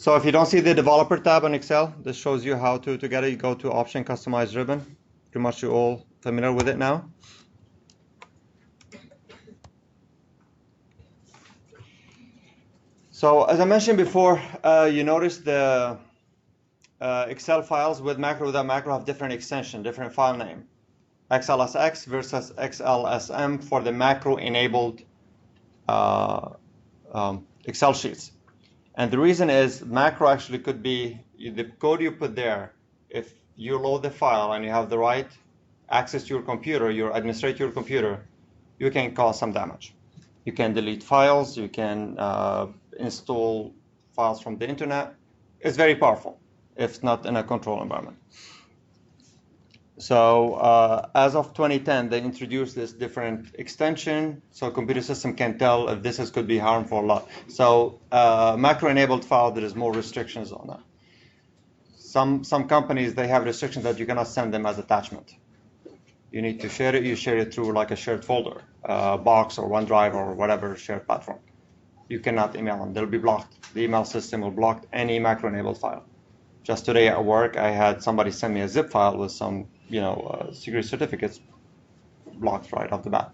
So if you don't see the developer tab on Excel, this shows you how to get it. You go to option, customize ribbon. Pretty much you're all familiar with it now. So as I mentioned before, you notice the Excel files with macro without macro have different extension, different file name. XLSX versus XLSM for the macro enabled Excel sheets. And the reason is macro actually could be the code you put there. If you load the file and you have the right access to your computer, you administrate your computer, you can cause some damage. You can delete files, you can install files from the internet. It's very powerful if not in a control environment. So as of 2010, they introduced this different extension, so computer system can tell if this could be harmful or not. So macro-enabled file, there is more restrictions on that. Some companies, they have restrictions that you cannot send them as attachment. You need to share it, you share it through like a shared folder, Box or OneDrive or whatever shared platform. You cannot email them, they'll be blocked. The email system will block any macro-enabled file. Just today at work, I had somebody send me a zip file with some security certificates blocked right off the bat.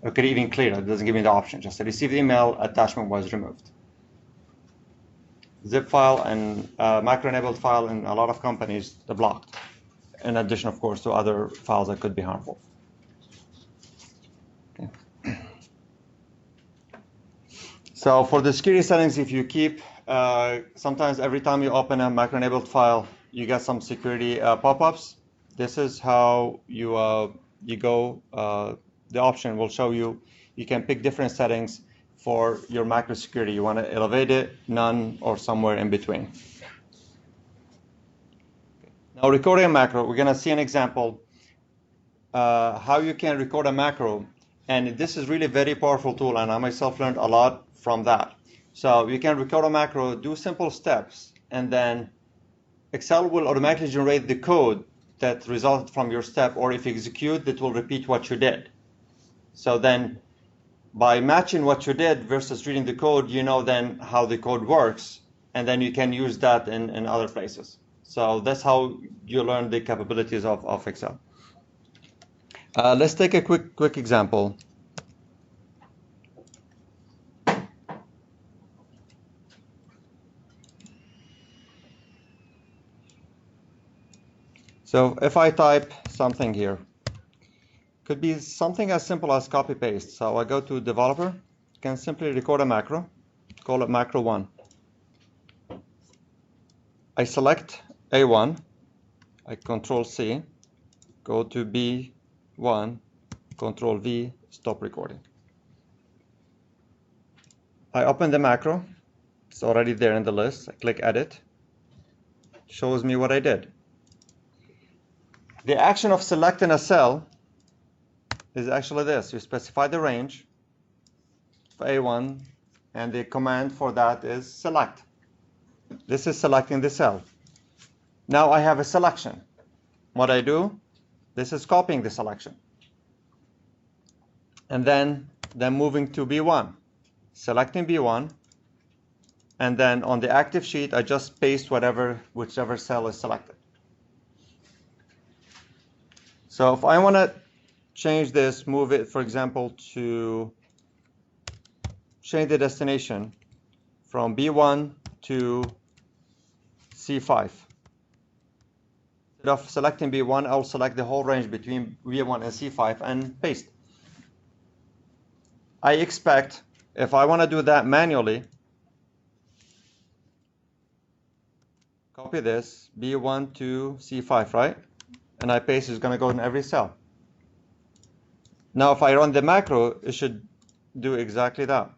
I could even clear it. It doesn't give me the option. Just a received email, attachment was removed. Zip file and macro-enabled file in a lot of companies, they're blocked. In addition, of course, to other files that could be harmful. Okay. So for the security settings, if you keep, sometimes every time you open a macro-enabled file, you get some security pop-ups. This is how you go. The option will show you. You can pick different settings for your macro security. You want to elevate it, none, or somewhere in between. Now, recording a macro, we're going to see an example how you can record a macro. And this is really a very powerful tool, and I myself learned a lot from that. So you can record a macro, do simple steps, and then Excel will automatically generate the code that resulted from your step, or if you execute, it will repeat what you did. So then by matching what you did versus reading the code, you know then how the code works, and then you can use that in other places. So that's how you learn the capabilities of Excel. Let's take a quick example. So if I type something here, could be something as simple as copy paste. So I go to developer, can simply record a macro, call it macro 1. I select A1, I control C, go to B1, control V, stop recording. I open the macro, it's already there in the list. I click edit, shows me what I did. The action of selecting a cell is actually this. You specify the range for A1, and the command for that is select. This is selecting the cell. Now I have a selection. What I do, this is copying the selection. And then moving to B1, selecting B1, and then on the active sheet, I just paste whichever cell is selected. So if I want to change this, move it, for example, to change the destination from B1 to C5. Instead of selecting B1, I'll select the whole range between B1 and C5 and paste. I expect, if I want to do that manually, copy this, B1 to C5, right? And I paste, it's going to go in every cell. Now, if I run the macro, it should do exactly that.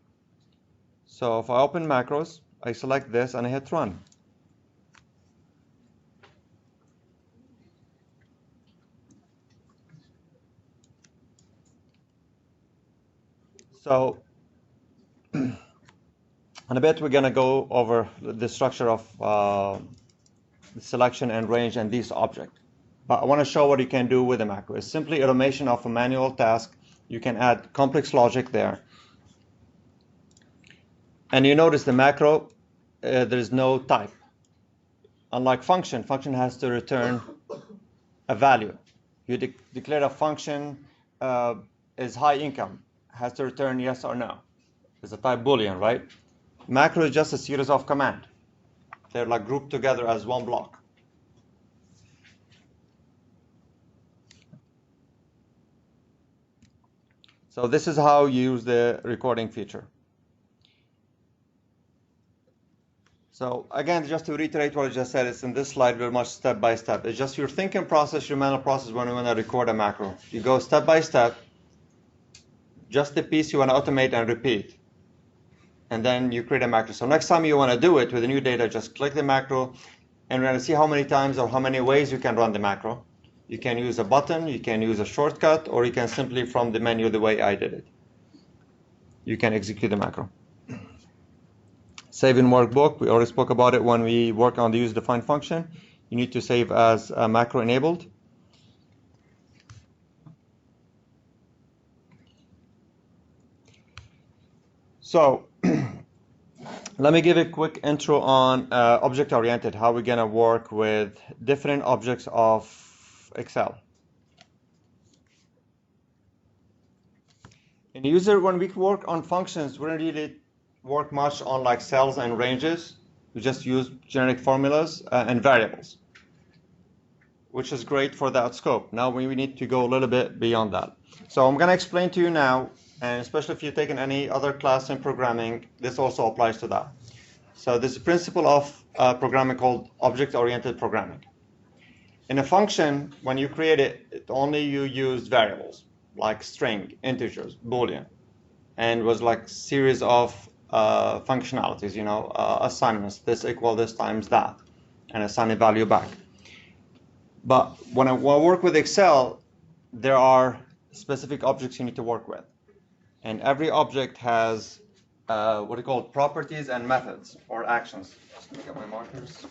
So if I open macros, I select this and I hit run. So in a bit, we're going to go over the structure of selection and range and these objects. But I want to show what you can do with a macro. It's simply automation of a manual task. You can add complex logic there. And you notice the macro there is no type. Unlike function, function has to return a value. You declare a function is high income, has to return yes or no. It's a type Boolean, right? Macro is just a series of commands. They're like grouped together as one block. So this is how you use the recording feature. So again, just to reiterate what I just said, it's in this slide very much step by step. It's just your thinking process, your mental process when you want to record a macro. You go step by step, just the piece you want to automate and repeat. And then you create a macro. So next time you want to do it with the new data, just click the macro, and we're going to see how many times or how many ways you can run the macro. You can use a button, you can use a shortcut, or you can simply from the menu the way I did it. You can execute the macro. Save in workbook, we already spoke about it when we work on the use defined function. You need to save as macro enabled. So let me give a quick intro on object-oriented, how we're going to work with different objects of Excel. In the user, when we work on functions, we don't really work much on like cells and ranges. We just use generic formulas and variables, which is great for that scope. Now we need to go a little bit beyond that. So I'm going to explain to you now, and especially if you've taken any other class in programming, this also applies to that. So there's a principle of programming called object-oriented programming. In a function, when you create it, only you use variables like string, integers, Boolean, and was like series of functionalities, you know, assignments, this equal this times that, and assign a value back. But when I work with Excel, there are specific objects you need to work with. And every object has what we call properties and methods or actions. Just let me get my markers.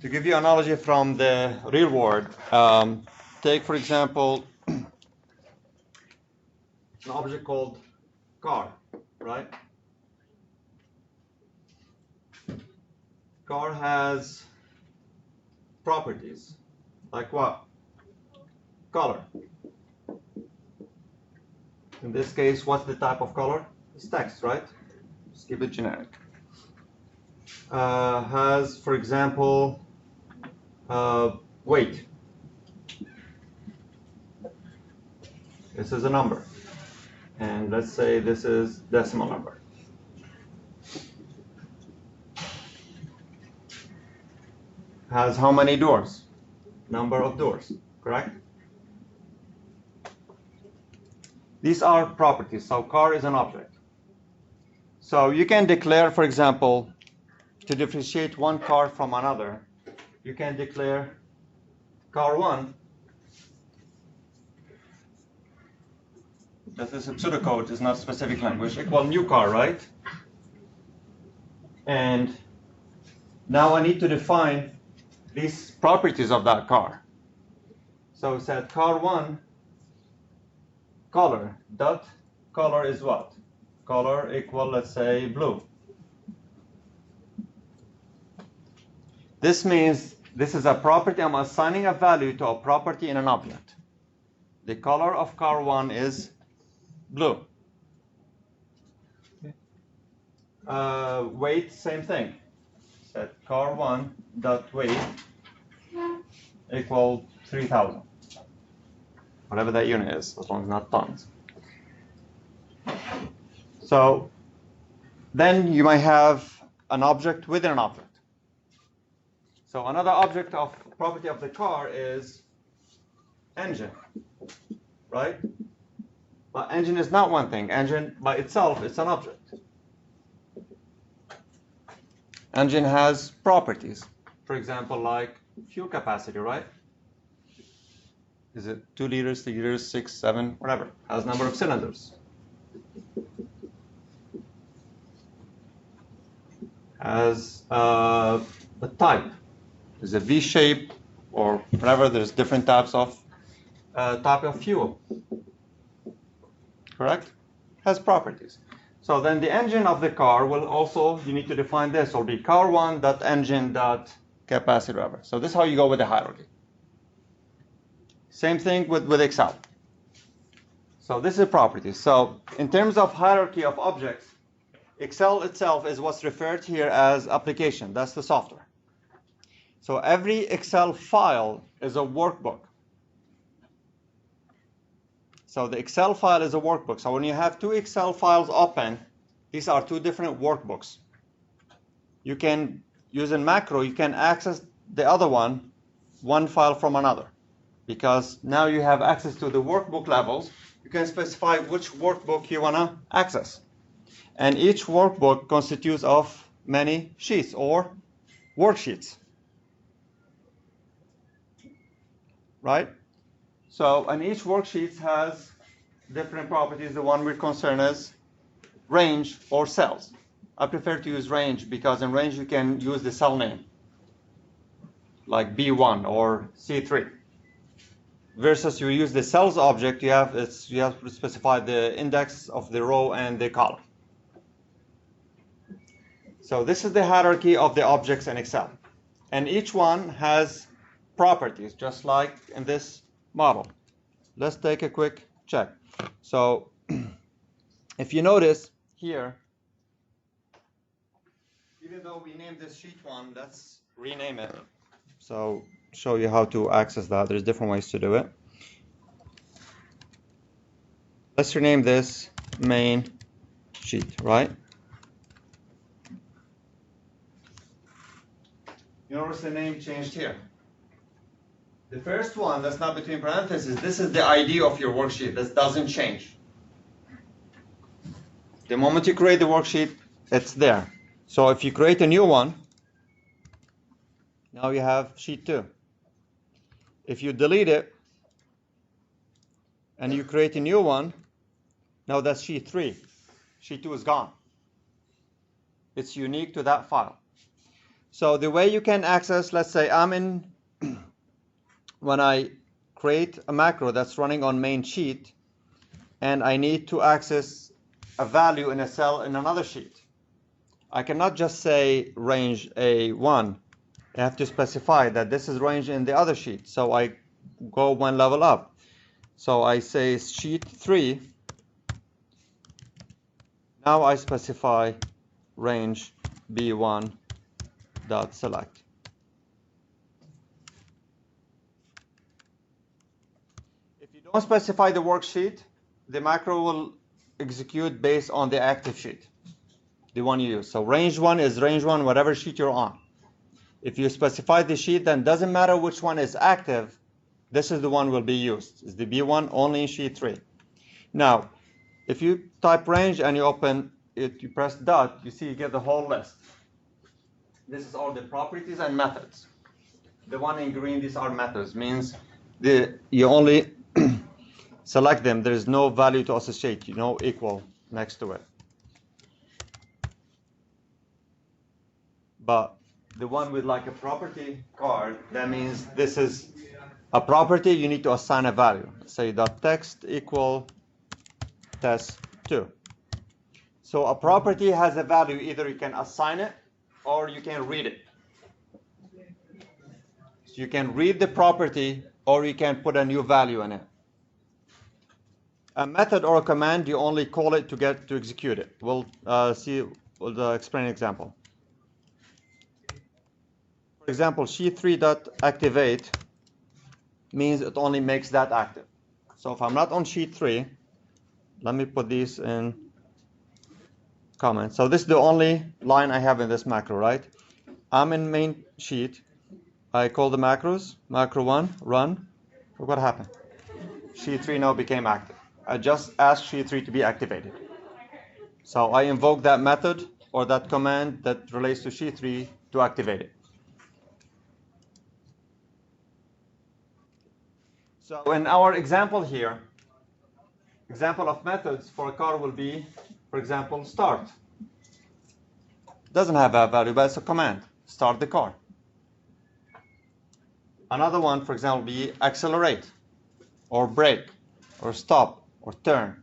To give you an analogy from the real world, take for example an object called car, right? Car has properties, like what? Color. In this case, what's the type of color? It's text, right? Just keep it generic. Has, for example, weight. This is a number. And let's say this is decimal number. Has how many doors? Number of doors, correct? These are properties, so car is an object. So you can declare, for example, to differentiate one car from another, you can declare car 1. This is a pseudocode, it's not specific language, equal new car, right? And now I need to define these properties of that car. So it said car 1 color dot color is what? Color equal, let's say, blue. This means this is a property. I'm assigning a value to a property in an object. The color of car 1 is blue. Weight, same thing. Set car 1 dot weight equal 3,000. Whatever that unit is, as long as not tons. So then you might have an object within an object. So another object of property of the car is engine, right? But engine is not one thing. Engine by itself, it's an object. Engine has properties. For example, like fuel capacity, right? Is it 2 liters, 3 liters, 6, 7, whatever? Has number of cylinders. Has a type. Is a V shape or whatever. There's different types of type of fuel. correct? Has properties. So then the engine of the car will also, you need to define this, will be car1.engine.capacity, whatever. So this is how you go with the hierarchy. Same thing with Excel. So this is properties. So in terms of hierarchy of objects, Excel itself is what's referred here as application. That's the software. So every Excel file is a workbook. So the Excel file is a workbook. So when you have two Excel files open, these are two different workbooks. You can, using macro, you can access the other one file from another. Because now you have access to the workbook levels, you can specify which workbook you want to access. And each workbook constitutes of many sheets or worksheets. Right? So, and each worksheet has different properties. The one we're concerned is range or cells. I prefer to use range because in range you can use the cell name, like B1 or C3. Versus you use the cells object, you have to specify the index of the row and the column. So this is the hierarchy of the objects in Excel. And each one has properties, just like in this model. Let's take a quick check. So if you notice here, even though we named this sheet 1, let's rename it. So show you how to access that. There's different ways to do it. Let's rename this main sheet, right? You notice the name changed here. The first one that's not between parentheses, this is the ID of your worksheet. This doesn't change. The moment you create the worksheet, it's there. So if you create a new one, now you have sheet 2. If you delete it and you create a new one, now that's sheet 3. Sheet 2 is gone. It's unique to that file. So the way you can access, let's say when I create a macro that's running on main sheet and I need to access a value in a cell in another sheet, I cannot just say range A1. I have to specify that this is range in the other sheet. So I go one level up. So I say sheet 3. Now I specify range B1 dot select. If you don't specify the worksheet, the macro will execute based on the active sheet, the one you use. So range 1 is range 1, whatever sheet you're on. If you specify the sheet, then doesn't matter which one is active, this is the one will be used. It's the B1 only in sheet 3. Now, if you type range and you open it, you press dot, you see you get the whole list. This is all the properties and methods. The one in green, these are methods, means you only select them. There is no value to associate, no equal next to it. But the one with like a property card, that means this is a property, you need to assign a value. Say .text equal test2. So a property has a value, either you can assign it or you can read it. So you can read the property or you can put a new value in it. A method or a command, you only call it to execute it. We'll explain an example. For example, sheet3.activate means it only makes that active. So if I'm not on sheet 3, let me put these in comments. So this is the only line I have in this macro, right? I'm in main sheet. I call the macros, macro 1, run. Look what happened. Sheet 3 now became active. I just asked sheet 3 to be activated. So I invoke that method or that command that relates to sheet 3 to activate it. So in our example here, example of methods for a car will be, for example, start. Doesn't have a value, but it's a command. Start the car. Another one, for example, be accelerate, or brake, or stop, or turn.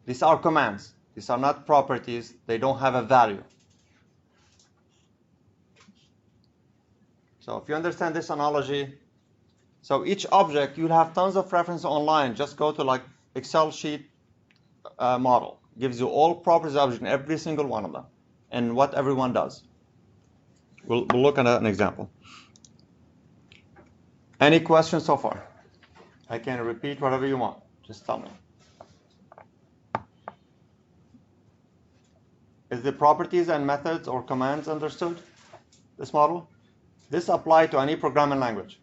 These are commands. These are not properties. They don't have a value. So if you understand this analogy, so each object, you'll have tons of reference online. Just go to like Excel sheet model. Gives you all properties of object, every single one of them, and what everyone does. We'll look at an example. Any questions so far? I can repeat whatever you want. Just tell me. Is the properties and methods or commands understood? This model? This applies to any programming language.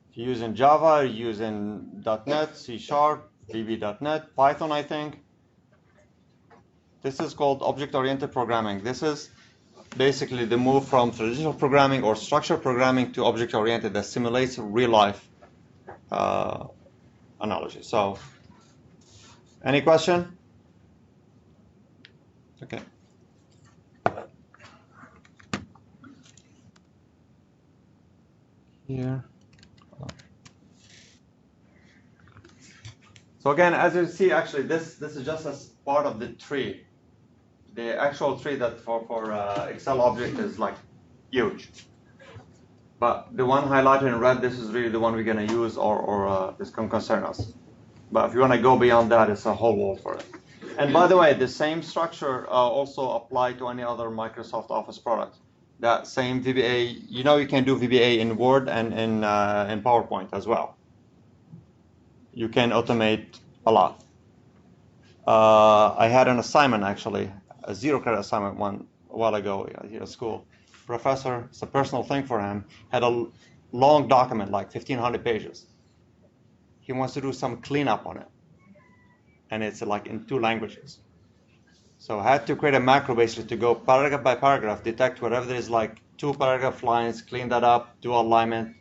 If you're using Java, you're using .NET, C#, VB.NET, Python, I think. This is called object-oriented programming. This is basically the move from traditional programming or structured programming to object-oriented that simulates real-life analogy. So, any question? Okay. Here. So again, as you see, actually, this is just as part of the tree. The actual tree that for Excel object is like huge. But the one highlighted in red, this is really the one we're going to use, or this can concern us. But if you want to go beyond that, it's a whole world for it. And by the way, the same structure also apply to any other Microsoft Office product. That same VBA, you know, you can do VBA in Word and in PowerPoint as well. You can automate a lot. I had an assignment, actually, a 0-credit assignment a while ago here at school. Professor, it's a personal thing for him, had a long document, like 1,500 pages. He wants to do some cleanup on it. And it's like in 2 languages. So I had to create a macro basically to go paragraph by paragraph, detect whatever there is like 2 paragraph lines, clean that up, do alignment.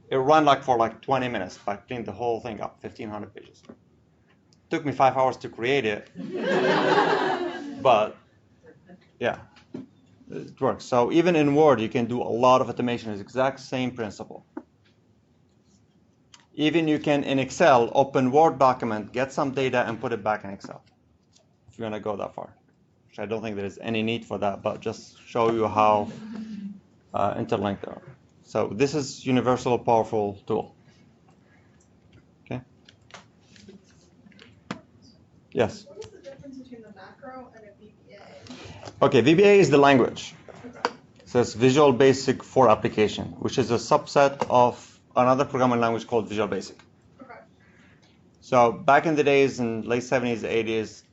It ran like for like 20 minutes, but I cleaned the whole thing up, 1,500 pages. Took me 5 hours to create it, but yeah, it works. So even in Word, you can do a lot of automation. It's the exact same principle. Even you can, in Excel, open Word document, get some data, and put it back in Excel. If you want to go that far. Which I don't think there is any need for that, but just show you how interlinked they are. So this is universal, powerful tool. Okay. Yes? What is the difference between the macro and a VBA? Okay, VBA is the language. So it's Visual Basic for Application, which is a subset of another programming language called Visual Basic. Okay. So back in the days, in late 70s, 80s,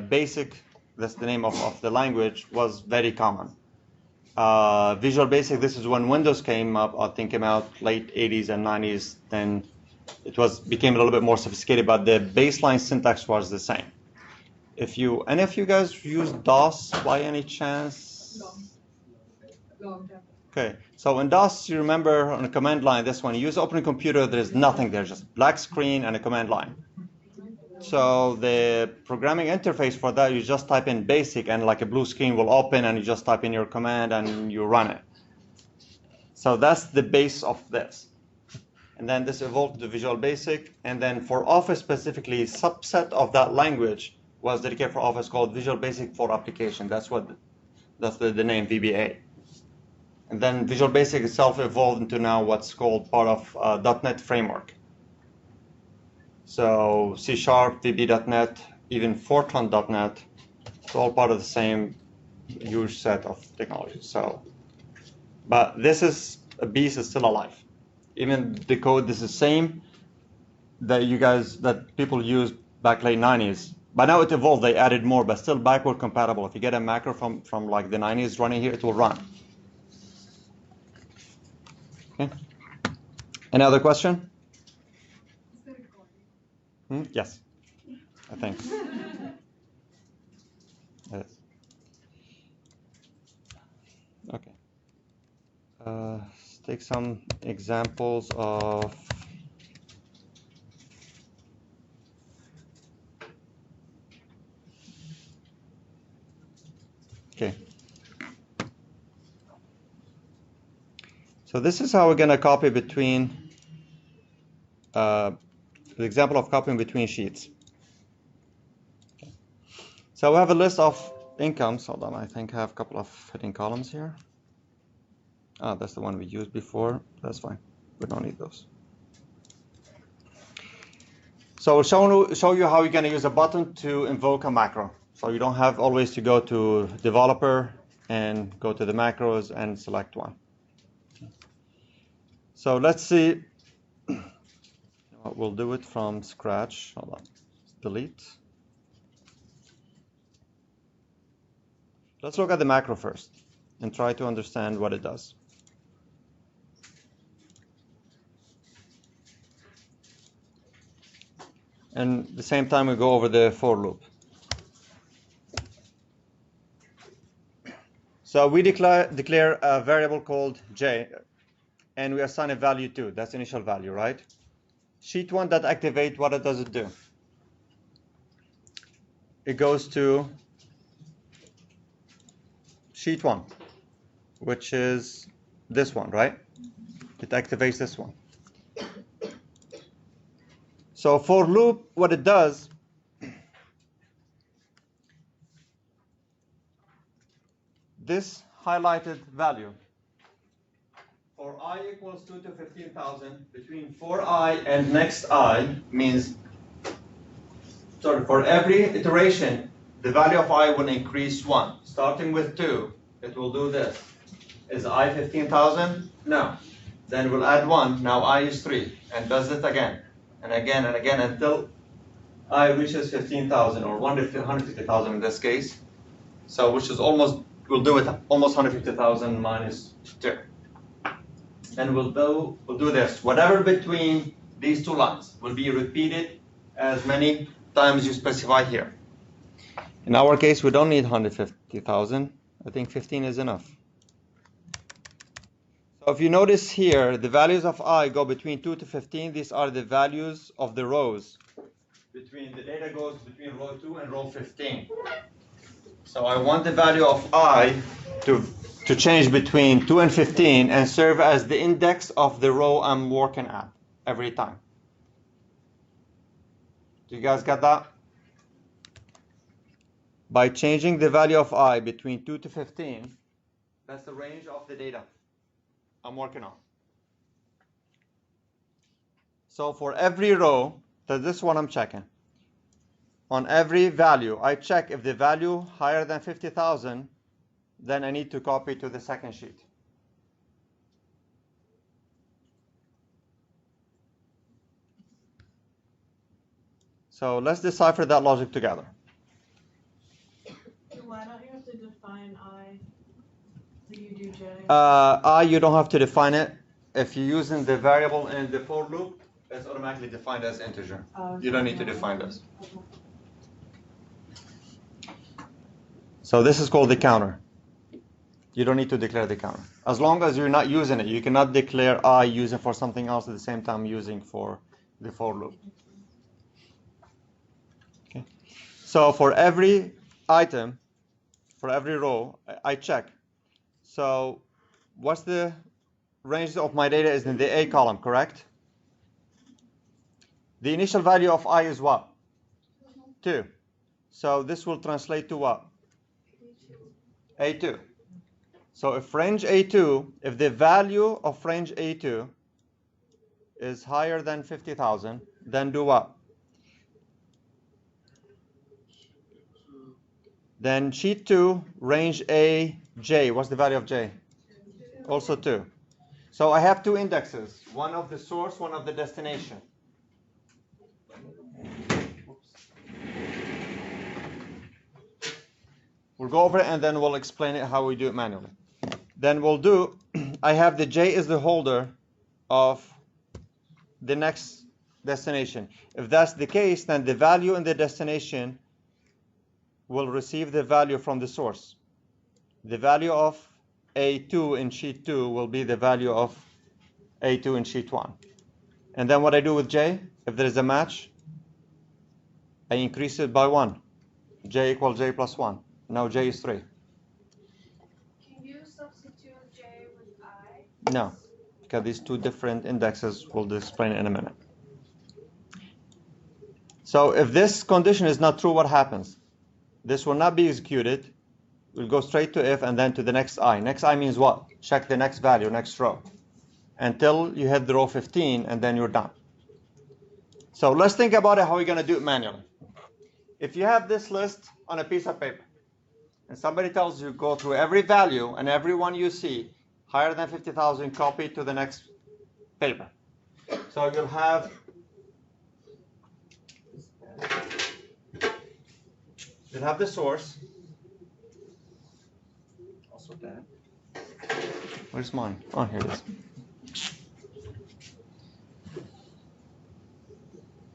Basic, that's the name of the language, was very common. Visual Basic, this is when Windows came up, I think came out late 80s and 90s, then it became a little bit more sophisticated, but the baseline syntax was the same. Any of you guys use DOS by any chance? Long time. Okay, so in DOS, you remember on a command line, this one, you use Open Computer, there's nothing there, just black screen and a command line. So the programming interface for that, you just type in basic and like a blue screen will open and you just type in your command and you run it. So that's the base of this. And then this evolved to Visual Basic. And then for Office specifically, subset of that language was dedicated for Office called Visual Basic for Application. That's the name VBA. And then Visual Basic itself evolved into now what's called part of .NET Framework. So C#, VB.NET, even Fortran.NET, it's all part of the same huge set of technologies. So, but this is a beast is still alive. Even the code is the same that people used back late 90s. But now it evolved, they added more, but still backward compatible. If you get a macro from like the 90s running here, it will run. Okay. Any other question? Yes, I think. Yes. Okay. Let's take some examples of. Okay. So this is how we're going to copy between. The example of copying between sheets. So we have a list of incomes. Hold on, I think I have a couple of hidden columns here. Ah, that's the one we used before. That's fine. We don't need those. So we'll show you how you're going to use a button to invoke a macro. So you don't have always to go to developer and go to the macros and select one. So let's see. We'll do it from scratch. Hold on. Delete. Let's look at the macro first and try to understand what it does. And at the same time, we go over the for loop. So we declare a variable called j, and we assign a value to. That's the initial value, right? Sheet 1 that activate, what does it do? It goes to sheet 1, which is this one, right? It activates this one. So for loop, what it does, this highlighted value for I equals 2 to 15,000 between for I and next I means, sorry, for every iteration, the value of I will increase 1. Starting with 2, it will do this. Is I 15,000? No. Then we'll add 1. Now I is 3. And does it again. And again and again until I reaches 15,000 or 150,000 in this case. So which is almost, we'll do it almost 150,000 minus 2. And we'll do this. Whatever between these two lines will be repeated as many times you specify here. In our case, we don't need 150,000. I think 15 is enough. So if you notice here, the values of I go between 2 to 15. These are the values of the rows. The data goes between row 2 and row 15. So I want the value of I to change between 2 and 15 and serve as the index of the row I'm working at every time. Do you guys get that? By changing the value of I between 2 to 15, that's the range of the data I'm working on. So for every row, that's this one I'm checking. On every value, I check if the value higher than 50,000, then I need to copy to the second sheet. So let's decipher that logic together. Why don't you have to define I? So you do J? I, you don't have to define it. If you're using the variable in the for loop, it's automatically defined as integer. You don't need to define this. So this is called the counter. You don't need to declare the counter. As long as you're not using it, you cannot declare I using for something else at the same time using for the for loop. Okay. So for every item, for every row, I check. So what's the range of my data is in the A column, correct? The initial value of I is what? 2. So this will translate to what? A2. So if range A2, if the value of range A2 is higher than 50,000, then do what? Then sheet 2, range AJ, what's the value of J? Also 2. So I have two indexes, one of the source, one of the destination. We'll go over it and then we'll explain it how we do it manually. Then we'll do, I have the J is the holder of the next destination. If that's the case, then the value in the destination will receive the value from the source. The value of A2 in sheet 2 will be the value of A2 in sheet 1. And then what I do with J, if there is a match, I increase it by 1. J equals J plus 1. Now J is 3. Can you substitute J with I? No, because these two different indexes, we'll explain it in a minute. So if this condition is not true, what happens? This will not be executed. We'll go straight to if and then to the next I. Next I means what? Check the next value, next row, until you hit the row 15, and then you're done. So let's think about it, how we're going to do it manually. If you have this list on a piece of paper, and somebody tells you go through every value and every one you see higher than 50,000, copy to the next paper. So you'll have the source. Also that. Where's mine? Oh, here it is.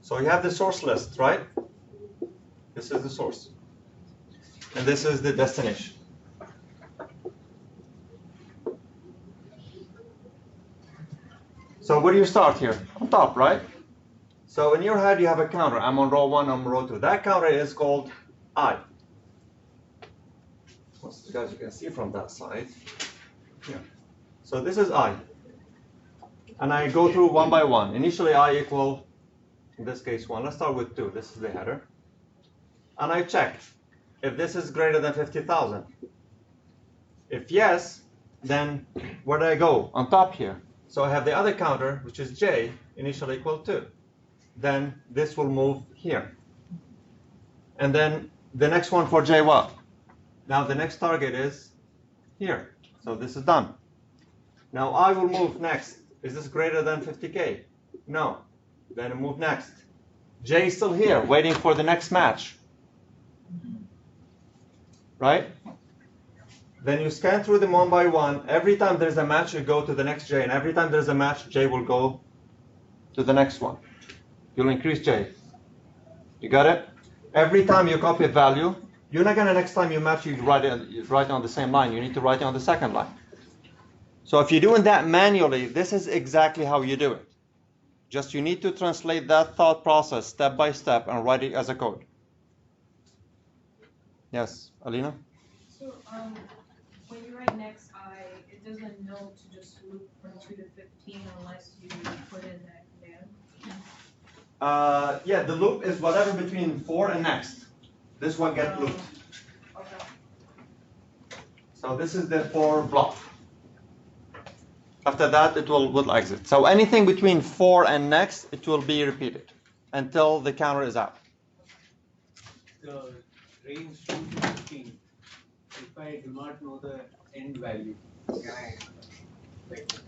So you have the source list, right? This is the source. And this is the destination. So where do you start here? On top, right? So in your head you have a counter. I'm on row 1, I'm on row 2. That counter is called I. As you can see from that side. Yeah. So this is I. And I go through one by one. Initially I equal, in this case 1. Let's start with 2. This is the header. And I check if this is greater than 50,000. If yes, then where do I go? On top here. So I have the other counter, which is j, initially equal 2. Then this will move here. And then the next one for j what? Now the next target is here. So this is done. Now I will move next. Is this greater than 50k? No. Then I move next. J is still here, waiting for the next match. Right? Then you scan through them one by one. Every time there's a match, you go to the next j. And every time there's a match, j will go to the next one. You'll increase j. You got it? Every time you copy a value, you're not going to, next time you match, you write it on the same line. You need to write it on the second line. So if you're doing that manually, this is exactly how you do it. Just you need to translate that thought process step by step and write it as a code. Yes, Alina? So when you write next I, it doesn't know to just loop from 2 to 15 unless you put in that command? Yeah, the loop is whatever between 4 and next. This one gets looped. Okay. So this is the for block. After that, it will exit. So anything between 4 and next, it will be repeated until the counter is out. The range 2 to 15, if I do not know the end value, can I?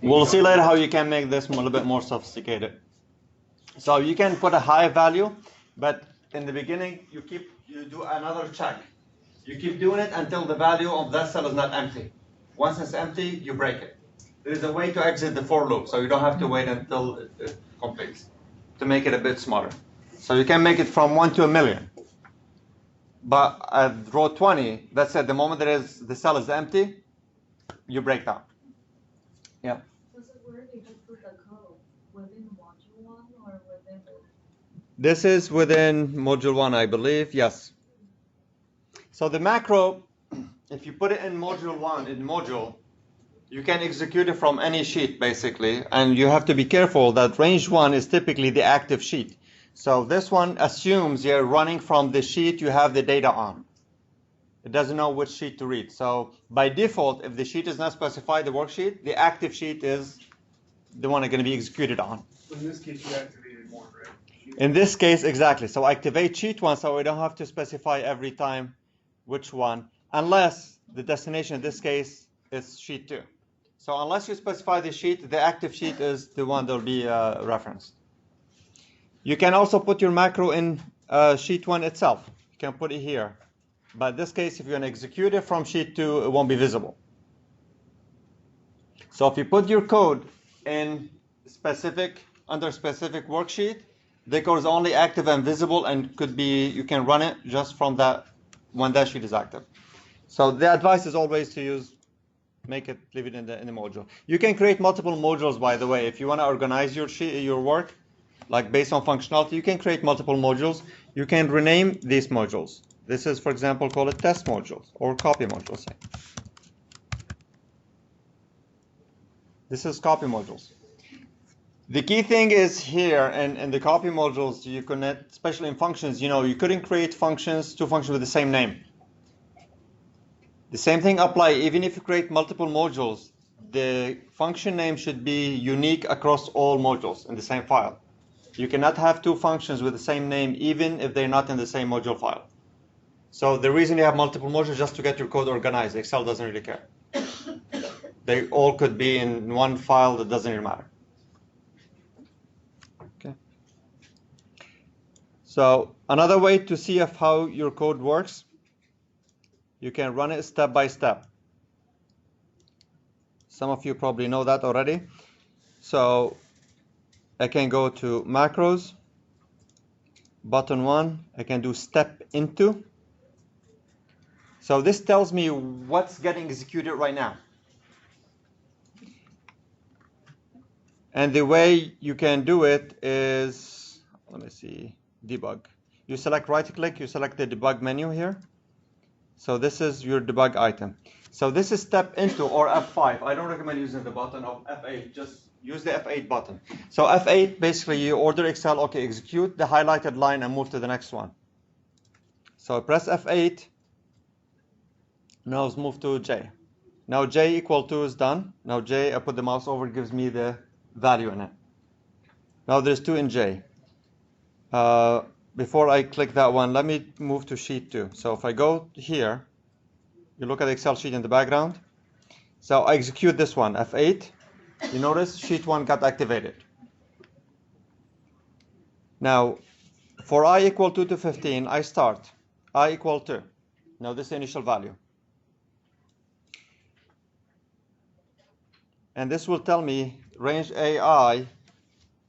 We'll see later how you can make this a little bit more sophisticated. So you can put a high value, but in the beginning, you do another check. You keep doing it until the value of that cell is not empty. Once it's empty, you break it. There is a way to exit the for loop, so you don't have to wait until it completes to make it a bit smarter. So you can make it from 1 to 1,000,000. But at row 20, that's it. The moment the cell is empty, you break down. Yeah. So where did you put the code? Within module 1 or within the... This is within module 1, I believe. Yes. So the macro, if you put it in module 1, you can execute it from any sheet, basically. And you have to be careful that range 1 is typically the active sheet. So this one assumes you're running from the sheet you have the data on. It doesn't know which sheet to read. So by default, if the sheet is not specified, the worksheet, the active sheet is the one that's going to be executed on. In this case, you activated one, right? In this case, exactly. So activate sheet 1, so we don't have to specify every time which one, unless the destination in this case is sheet 2. So unless you specify the sheet, the active sheet is the one that will be referenced. You can also put your macro in sheet 1 itself. You can put it here. But in this case, if you're going to execute it from sheet 2, it won't be visible. So if you put your code in under specific worksheet, the code is only active and visible and you can run it just from that when that sheet is active. So the advice is always to leave it in the module. You can create multiple modules, by the way. If you want to organize your work, like based on functionality, you can create multiple modules. You can rename these modules. This is, for example, call it test modules or copy modules. This is copy modules. The key thing is here in the copy modules, you connect, especially in functions, you couldn't create two functions with the same name. The same thing apply even if you create multiple modules. The function name should be unique across all modules in the same file. You cannot have two functions with the same name even if they're not in the same module file. So the reason you have multiple modules is just to get your code organized. Excel doesn't really care. They all could be in one file, that doesn't really matter. Okay. So another way to see if how your code works, you can run it step by step. Some of you probably know that already. So I can go to macros, button 1, I can do step into. So this tells me what's getting executed right now. And the way you can do it is, let me see, debug. You select right click, you select the debug menu here. So this is your debug item. So this is step into or F5. I don't recommend using the button of F8, just use the F8 button. So F8, basically you order Excel, okay, execute the highlighted line and move to the next one. So press F8, now let's move to J. Now J equal to is done. Now J, I put the mouse over, it gives me the value in it. Now there's 2 in J. Before I click that one, let me move to sheet 2. So if I go here, you look at the Excel sheet in the background. So I execute this one, F8. You notice sheet 1 got activated. Now, for I equal 2 to 15, I start. I equal 2. Now this is the initial value. And this will tell me range AI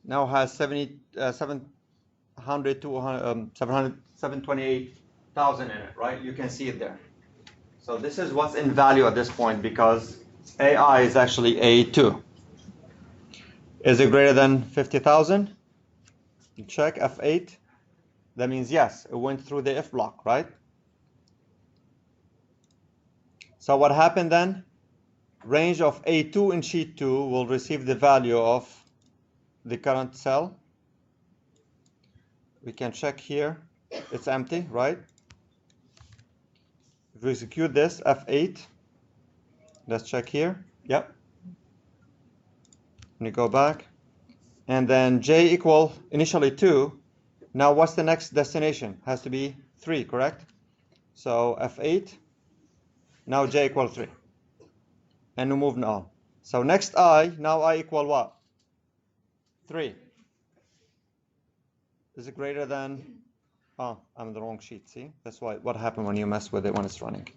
now has 728,000 in it, right? You can see it there. So this is what's in value at this point because AI is actually A2. Is it greater than 50,000? You check F8. That means yes, it went through the if block, right? So what happened then? Range of A2 in sheet 2 will receive the value of the current cell. We can check here. It's empty, right? If we execute this, F8, let's check here. Yep. Let me go back. And then J equal initially 2. Now what's the next destination? Has to be 3, correct? So F8. Now J equal 3. And we move on. So next I, now I equal what? 3. Is it greater than, oh, I'm in the wrong sheet, see? That's what happened when you mess with it when it's running.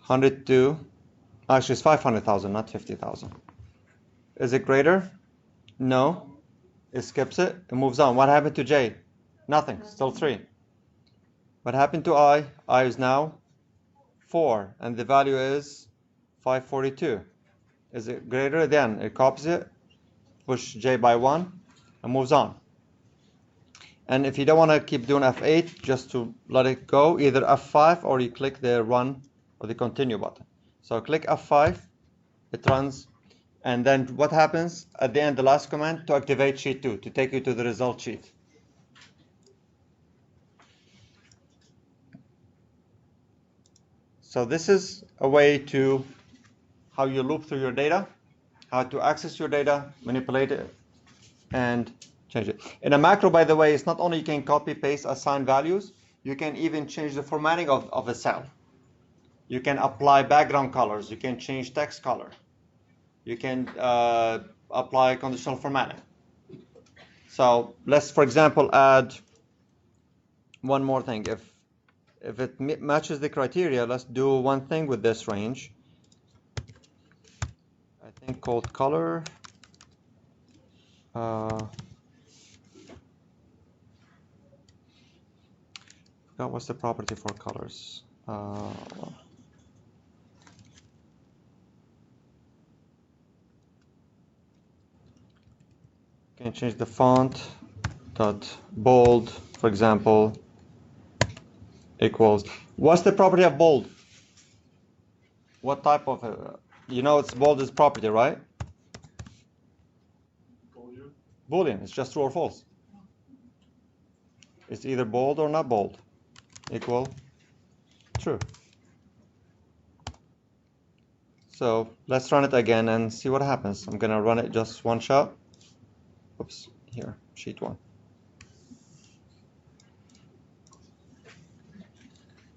102, actually it's 500,000, not 50,000. Is it greater? No. It skips it, it moves on. What happened to J? Nothing, still 3. What happened to I? I is now 4, and the value is 542. Is it greater? Then it copies it, push J by 1, and moves on. And if you don't want to keep doing F8, just to let it go, either F5 or you click the run or the continue button. So click F5, it runs, and then what happens at the end, the last command, to activate sheet 2, to take you to the result sheet. So this is a way to how you loop through your data, how to access your data, manipulate it, and change it. In a macro, by the way, it's not only you can copy, paste, assign values, you can even change the formatting of a cell. You can apply background colors, you can change text color, you can apply conditional formatting. So let's, for example, add one more thing. If it matches the criteria, let's do one thing with this range. I think called color. What's the property for colors? Can change the font. Dot bold, for example, equals. What's the property of bold? What type of? You know, it's bold is property, right? Boolean. It's just true or false. It's either bold or not bold. Equal true. So let's run it again and see what happens. I'm gonna run it just one shot. Oops, here, sheet 1.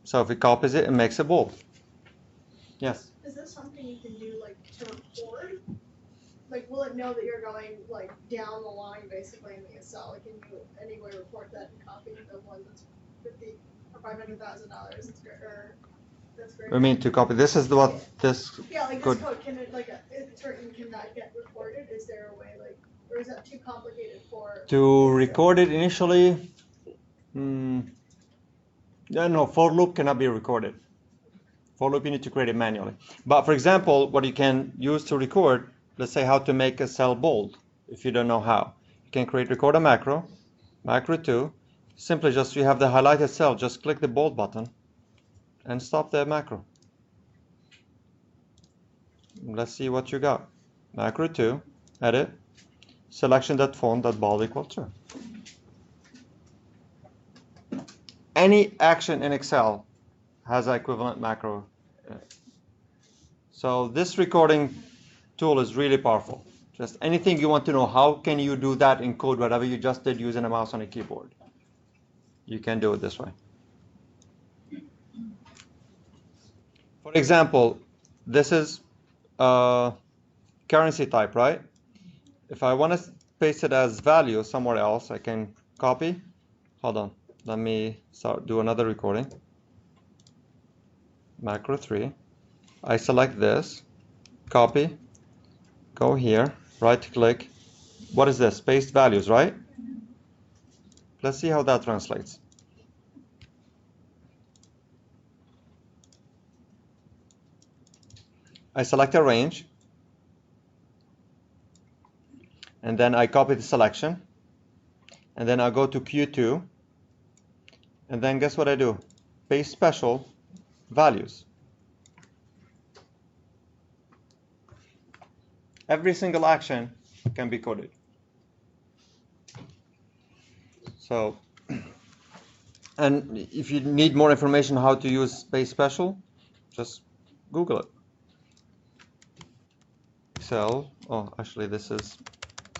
So if it copies it, it makes it bold. Yes? Is this something you can do like to record? Like, will it know that you're going like down the line basically in the Excel? Like, can you anyway report that and copy the one that's $50,000 or $500,000? It's great. Or that's great. I mean to copy. This is what this Yeah, like could. this code can it like it's written, can that get recorded? Is there a way like, or is that too complicated for? To record it initially, yeah, no, for loop cannot be recorded. For loop, you need to create it manually. But for example, what you can use to record, let's say how to make a cell bold, if you don't know how. You can record a macro 2, simply just, you have the highlighted cell, just click the bold button and stop the macro. Let's see what you got. Macro 2, edit, selection.font.bold equal true. Any action in Excel has an equivalent macro. So this recording tool is really powerful. Just anything you want to know, how can you do that in code, whatever you just did using a mouse on a keyboard? You can do it this way. For example, this is currency type, right? If I want to paste it as value somewhere else, I can copy. Hold on, let me do another recording. Macro 3. I select this, copy, go here, right click. What is this? Paste values, right? Let's see how that translates. I select a range, and then I copy the selection, and then I go to Q2, and then guess what I do? Paste special values. Every single action can be coded. So, and if you need more information how to use paste special, just Google it. Excel, oh, actually this is,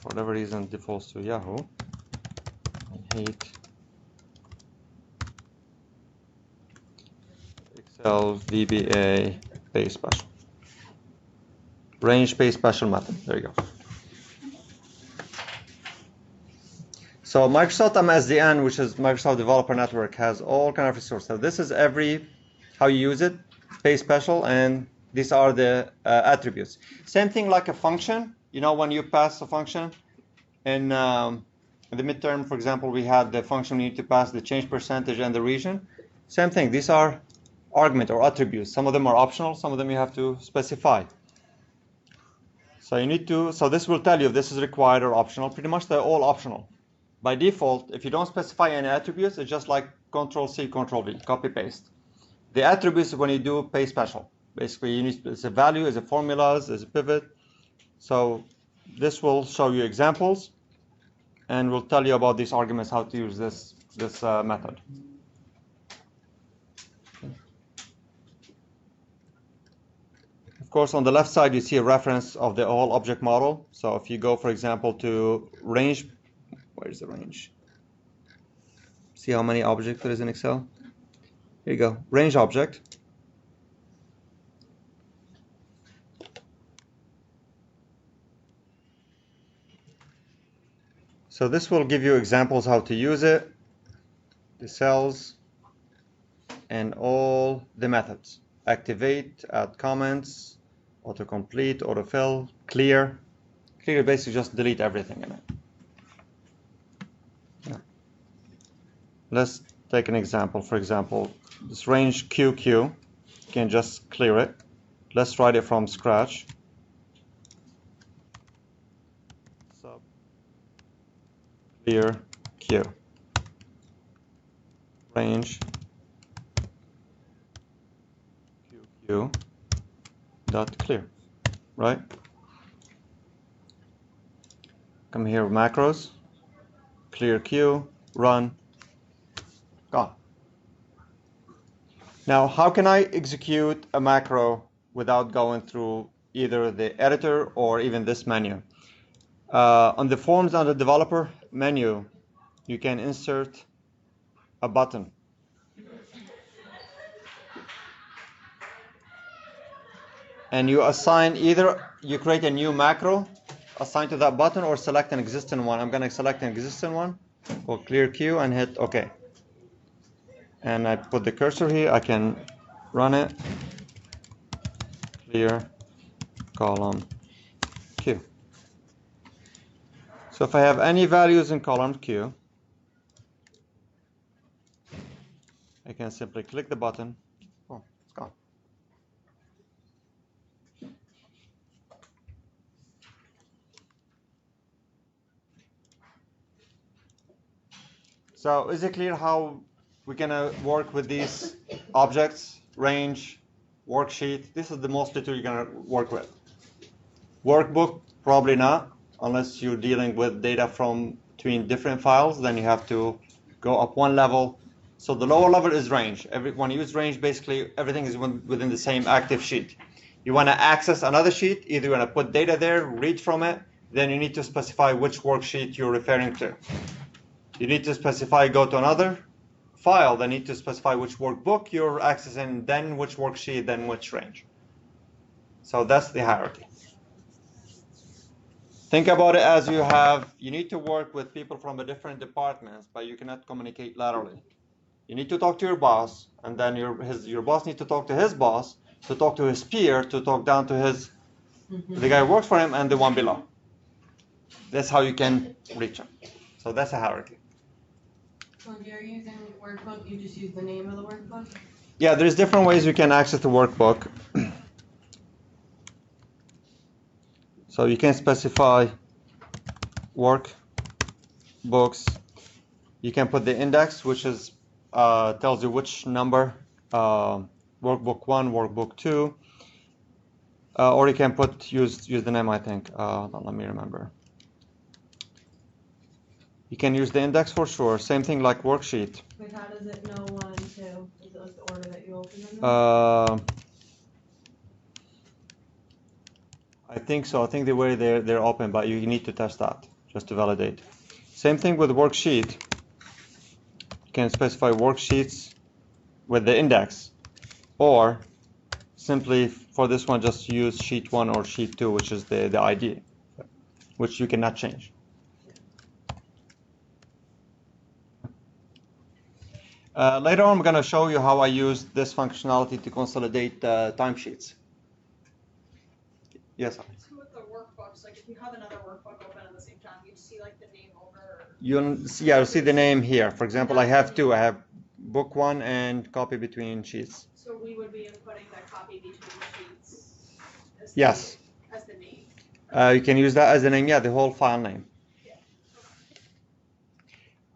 for whatever reason, defaults to Yahoo. I hate Excel VBA paste special. Range paste special method, there you go. So Microsoft MSDN, which is Microsoft Developer Network, has all kind of resources. So this is how you use it, paste special, and these are the attributes. Same thing like a function. You know, when you pass a function in the midterm, for example, we had the function we need to pass the change percentage and the region. Same thing. These are argument or attributes. Some of them are optional. Some of them you have to specify. So you need to. So this will tell you if this is required or optional. Pretty much they're all optional. By default, if you don't specify any attributes, it's just like Control-C, Control-V, copy-paste. The attributes when you do paste special. Basically, you need it's a value, it's a formulas, it's a pivot. So this will show you examples, and will tell you about these arguments, how to use this method. Of course, on the left side, you see a reference of the whole object model. So if you go, for example, to range, where's the range? See how many objects there is in Excel? Here you go, range object. So this will give you examples how to use it, the cells, and all the methods. Activate, add comments, autocomplete, autofill, clear. Clear basically just delete everything in it. Yeah. Let's take an example. For example, this range QQ, you can just clear it. Let's write it from scratch. Sub clear Q. Range QQ dot clear, right? Come here, macros, clear Q, run, gone. Now, how can I execute a macro without going through either the editor or even this menu? On the Forms under Developer menu, you can insert a button. And you assign either, you create a new macro assigned to that button or select an existing one. I'm going to select an existing one, go clear queue and hit OK. And I put the cursor here, I can run it, clear column Q. So if I have any values in column Q, I can simply click the button. Oh, it's gone. So is it clear how we're gonna work with these objects, range, worksheet? This is the most little you're gonna work with. Workbook, probably not, unless you're dealing with data from between different files, then you have to go up one level. So the lower level is range. When you use range, basically everything is within the same active sheet. You wanna access another sheet, either you wanna put data there, read from it, then you need to specify which worksheet you're referring to. You need to specify, go to another file, then need to specify which workbook you're accessing, then which worksheet, then which range. So that's the hierarchy. Think about it as you need to work with people from the different departments, but you cannot communicate laterally. You need to talk to your boss, and then your boss needs to talk to his boss, to talk to his peer, to talk down to the guy who works for him, and the one below. That's how you can reach him. So that's a hierarchy. So if you're using workbook, you just use the name of the workbook? Yeah, there's different ways you can access the workbook. So you can specify workbooks. You can put the index, which is tells you which number, workbook 1, workbook 2, or you can use the name, I think. Let me remember. You can use the index for sure. Same thing like worksheet. Wait, how does it know 1 and 2? Is it like the order that you open them in? I think so. I think the way they're open, but you need to test that just to validate. Same thing with worksheet. You can specify worksheets with the index, or simply for this one just use sheet 1 or sheet 2, which is the ID, which you cannot change. Later on, I'm going to show you how I use this functionality to consolidate timesheets. Yes. So with the workbooks, like if you have another workbook open at the same time, you see like the name over. You'll see the name here. For example, I have two. I have book 1 and copy between sheets. So we would be inputting that copy between sheets. As Yes. As the name. You can use that as the name. Yeah, the whole file name.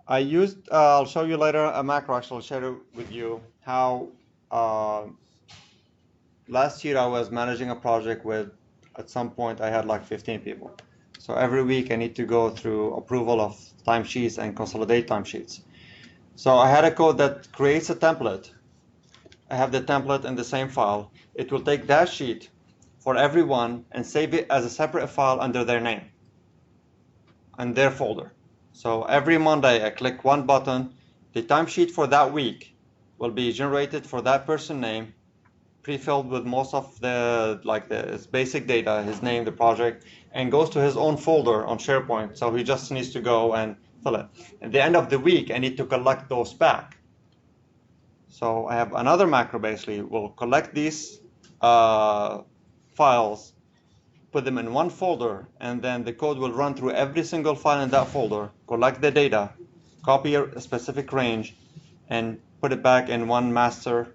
I'll show you later a macro. Actually, I'll share it with you how last year I was managing a project with, at some point I had like 15 people. So every week I need to go through approval of timesheets and consolidate timesheets. So I had a code that creates a template. I have the template in the same file. It will take that sheet for everyone and save it as a separate file under their name and their folder. So every Monday I click one button, the timesheet for that week will be generated for that person's name, pre-filled with most of his basic data, his name, the project, and goes to his own folder on SharePoint. So he just needs to go and fill it. At the end of the week, I need to collect those back. So I have another macro basically will collect these files, put them in one folder, and then the code will run through every single file in that folder, collect the data, copy a specific range, and put it back in one master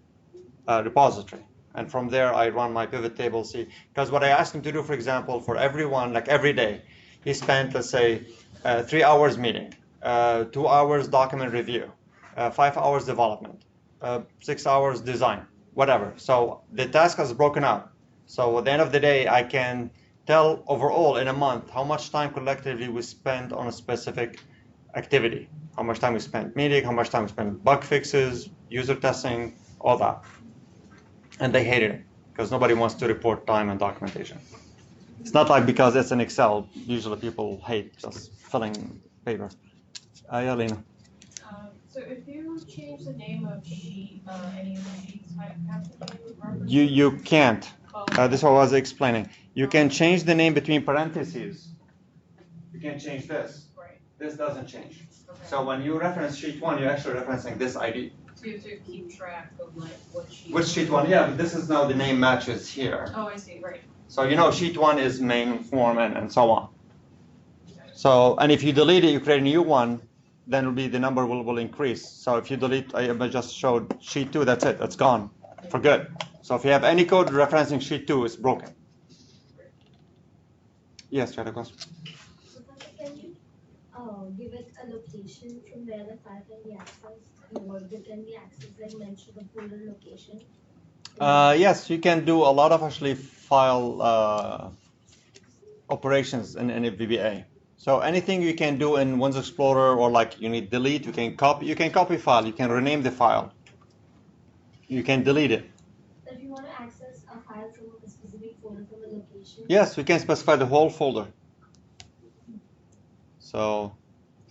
repository. And from there, I run my pivot table, see, because what I asked him to do, for example, for everyone, like every day, he spent, let's say, 3 hours meeting, 2 hours document review, 5 hours development, 6 hours design, whatever. So the task is broken out. So at the end of the day, I can tell overall in a month how much time collectively we spent on a specific activity, how much time we spent meeting, how much time we spent bug fixes, user testing, all that. and they hated it because nobody wants to report time and documentation. It's not like because it's in Excel. Usually people hate just filling paper. Yeah, Lena. So if you change the name of sheet, any of the sheets, have to be referenced? You can't. Oh, This is what I was explaining. You can change the name between parentheses. You can change this. right, This doesn't change. okay. So when you reference sheet 1, you're actually referencing this ID. So you have to keep track of like what sheet. Which sheet 1? Yeah, but this is now the name matches here. Oh, I see, right. So you know sheet 1 is main form and so on. So, and if you delete it, you create a new one, then it'll be the number will increase. So if you delete, I just showed sheet 2, that's it, that's gone for good. So if you have any code referencing sheet 2, it's broken. Yes, you had a question? Professor, can you give it a location from where the file can be accessed? And what it can be accessed, like mention the folder location? Yes, you can do a lot of actually file operations in a VBA. So anything you can do in Windows Explorer, or like you need delete, you can copy file, you can rename the file, you can delete it. If you want to access a file from a specific folder from a location? Yes, we can specify the whole folder. So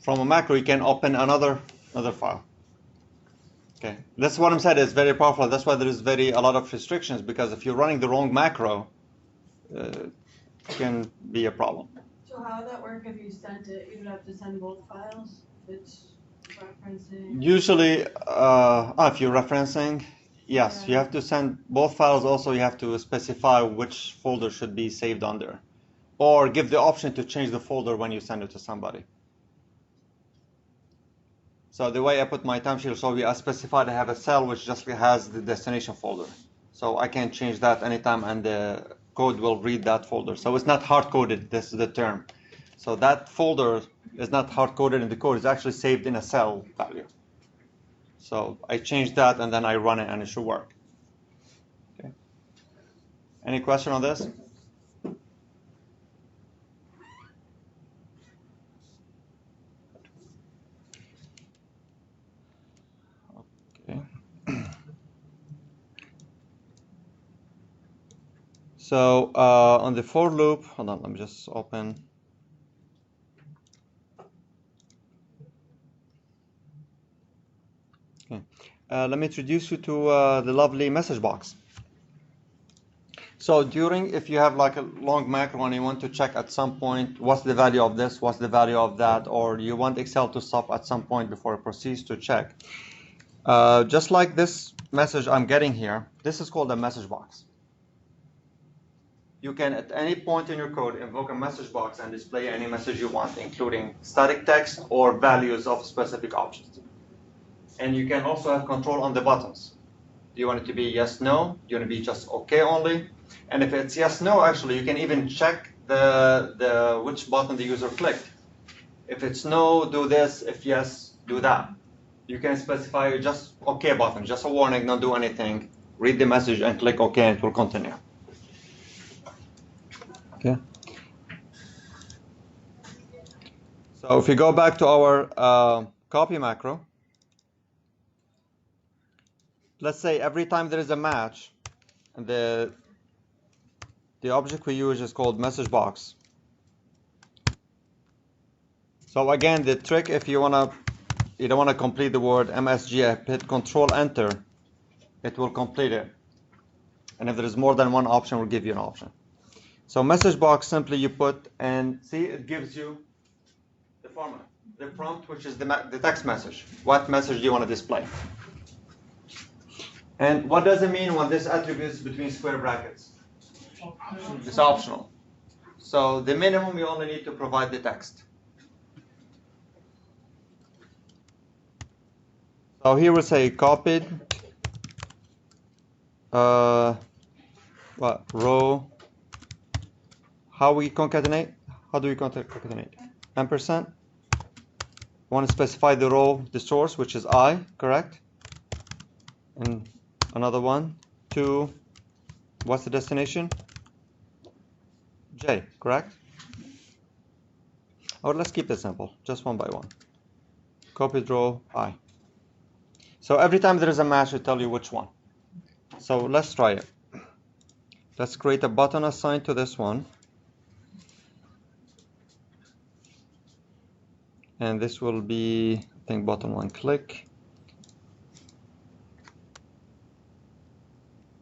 from a macro, you can open another file. Okay, that's what I'm saying is very powerful. That's why there is a lot of restrictions, because if you're running the wrong macro, it can be a problem. So how would that work if you sent it? You would have to send both files? It's referencing? Usually, if you're referencing, yes, you have to send both files. Also, you have to specify which folder should be saved under, or give the option to change the folder when you send it to somebody. So the way I put my timesheet, so I specified I have a cell which just has the destination folder. So I can change that anytime, and the code will read that folder. So it's not hard-coded, this is the term. So that folder is not hard-coded in the code, it's actually saved in a cell value. So I change that, and then I run it, and it should work. Okay. Any question on this? Okay. So on the for loop, hold on, let me just open. Okay. Let me introduce you to the lovely message box. So if you have like a long macro and you want to check at some point what's the value of this, what's the value of that, or you want Excel to stop at some point before it proceeds to check. Just like this message I'm getting here, this is called a message box. You can, at any point in your code, invoke a message box and display any message you want, including static text or values of specific objects. And you can also have control on the buttons. Do you want it to be yes, no? Do you want it to be just okay only? And if it's yes, no, actually, you can even check which button the user clicked. If it's no, do this. If yes, do that. You can specify just okay button, just a warning, don't do anything. Read the message and click okay, and it will continue. Okay. So if we go back to our copy macro, let's say every time there is a match, the object we use is called message box. So again, the trick, if you don't want to complete the word MSG, hit Control Enter, it will complete it. And if there is more than one option, it will give you an option. So message box, simply you put, and see, it gives you the format, the prompt, which is the text message. What message do you want to display? And what does it mean when this attribute is between square brackets? It's optional. So the minimum, you only need to provide the text. So here we'll say copied, row. How we concatenate? How do we concatenate? Ampersand. We want to specify the row, the source, which is I, correct? And another one, 2, what's the destination? J, correct? Or let's keep it simple, just one by one. Copied row, I. So every time there is a match, it will tell you which one. So let's try it. Let's create a button assigned to this one. And this will be, I think, button one click.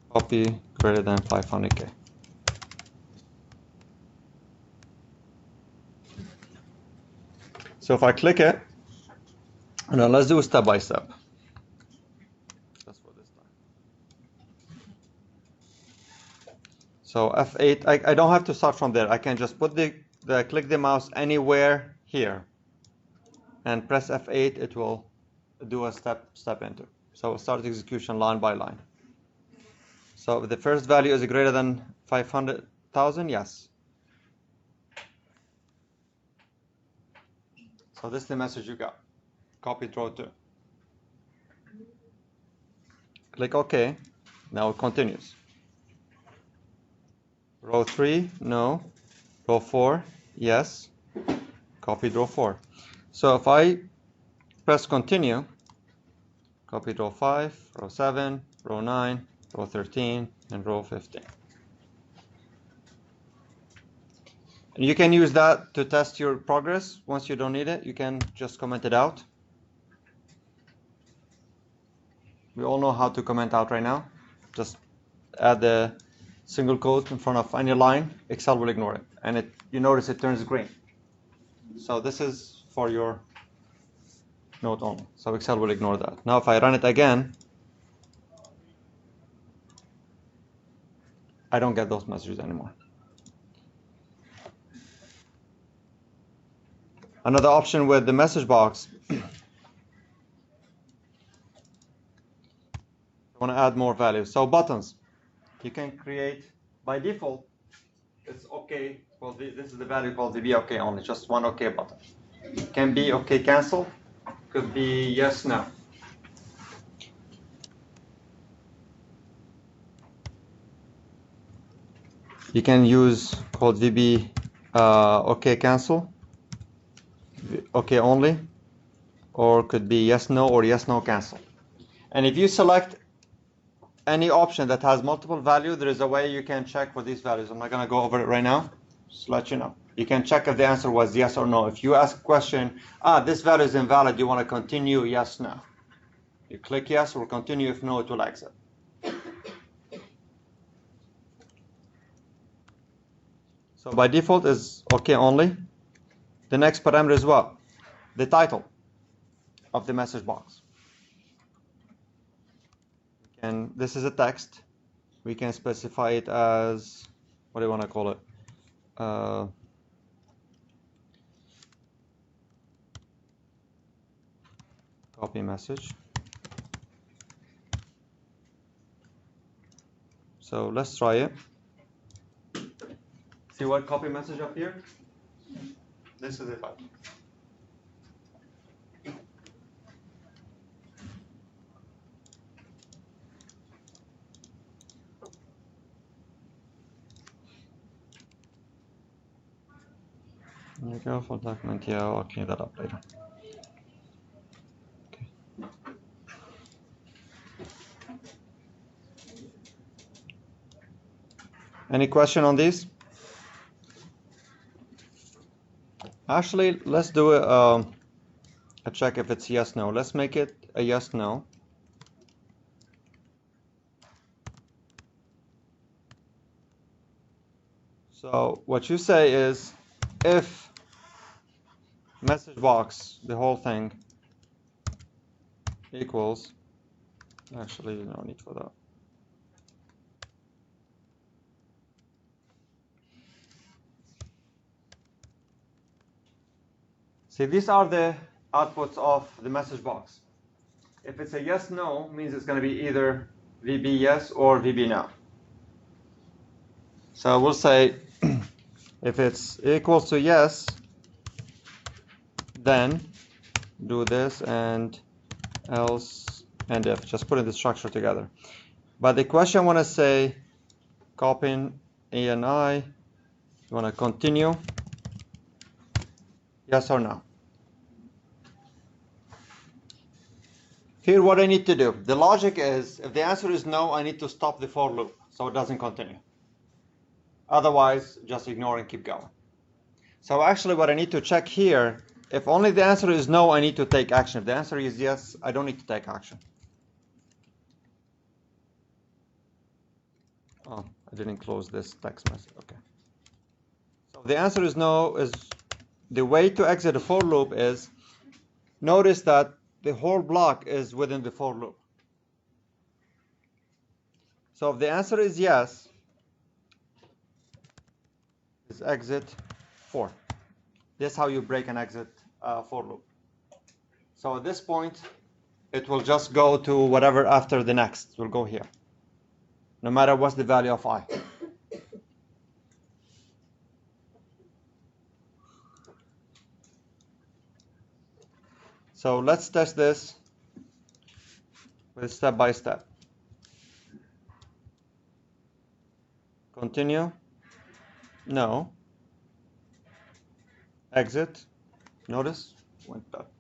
Copy greater than 500K. So if I click it, now let's do step by step. That's for this time. So F8, I don't have to start from there. I can just put click the mouse anywhere here and press F8. It will do a step enter. So start execution line by line. So the first value is greater than 500,000, yes. So this is the message you got. Copy row 2. Click OK. Now it continues. Row 3, no. Row 4, yes. Copied row 4. So if I press continue, copied row 5, row 7, row 9, row 13, and row 15. And you can use that to test your progress. Once you don't need it, you can just comment it out. We all know how to comment out right now. Just add the single quote in front of any line. Excel will ignore it. And you notice it turns green. So this is for your note only. So Excel will ignore that. Now if I run it again, I don't get those messages anymore. Another option with the message box, I want to add more values. So buttons, you can create, by default, it's OK. Well, this is the value called VB OK only, just one OK button. It can be OK cancel, could be yes, no. You can use called VB OK cancel, OK only, or could be yes, no, or yes, no cancel. And if you select any option that has multiple values, there is a way you can check for these values. I'm not going to go over it right now, just to let you know. You can check if the answer was yes or no. If you ask a question, this value is invalid, you want to continue, yes, no. You click yes, it will continue. If no, it will exit. So by default is OK only. The next parameter is what? The title of the message box. And this is a text. We can specify it as, what do you want to call it? Copy message. So let's try it. See what copy message up here? This is it. There you go for document. Yeah, I'll clean that up later. Okay. Any question on these? Actually, let's do a check if it's yes, no. Let's make it a yes, no. So what you say is, if message box, the whole thing, equals, actually no need for that. See, these are the outputs of the message box. If it's a yes, no, means it's going to be either VB yes or VB no. So we'll say, if it's equals to yes, then do this, and else, and if. Just putting the structure together. But the question I want to say, copying A and I, you want to continue, yes or no. Here, what I need to do, the logic is, if the answer is no, I need to stop the for loop so it doesn't continue. Otherwise, just ignore and keep going. So actually what I need to check here, if only the answer is no, I need to take action. If the answer is yes, I don't need to take action. Oh, I didn't close this text message. Okay. So the answer is no. Is the way to exit a for loop is, notice that the whole block is within the for loop. So if the answer is yes, is exit 4. This is how you break and exit for loop. So at this point, it will just go to whatever after the next. It will go here, no matter what's the value of I. So let's test this with step by step. Continue. No. Exit. Notice went up.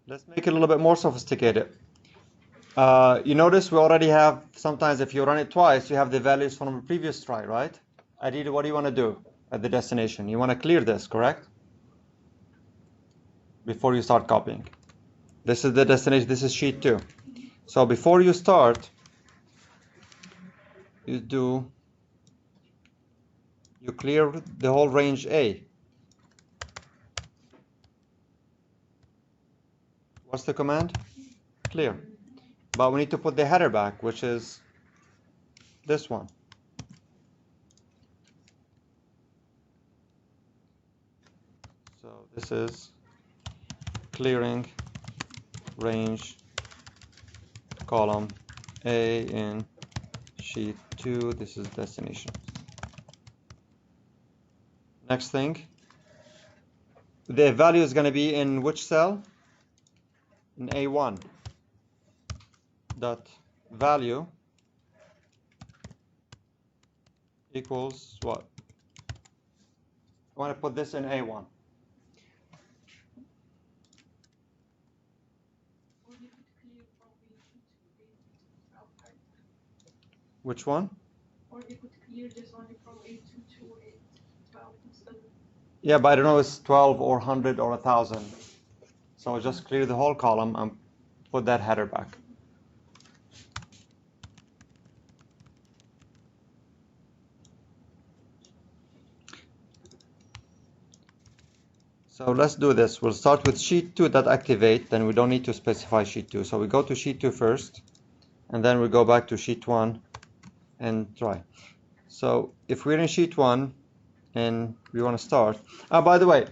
Let's make it a little bit more sophisticated. You notice we already have, sometimes if you run it twice, you have the values from the previous try, right? Ideally, what do you want to do at the destination? You want to clear this, correct? Before you start copying. This is the destination, this is sheet 2. So before you start, you clear the whole range A. What's the command? Clear. But we need to put the header back, which is this one. So this is clearing range column A in sheet 2. This is destination. Next thing, the value is going to be in which cell? In A1. Dot value equals what? I want to put this in A1. Which one? Or you could clear this only from 8 to 12 instead of... Yeah, but I don't know if it's 12 or 100 or 1,000. So I'll just clear the whole column and put that header back. So let's do this. We'll start with sheet 2 that activate, then we don't need to specify sheet 2. So we go to sheet 2 first, and then we go back to sheet 1 and try. So if we're in sheet 1 and we want to start, by the way,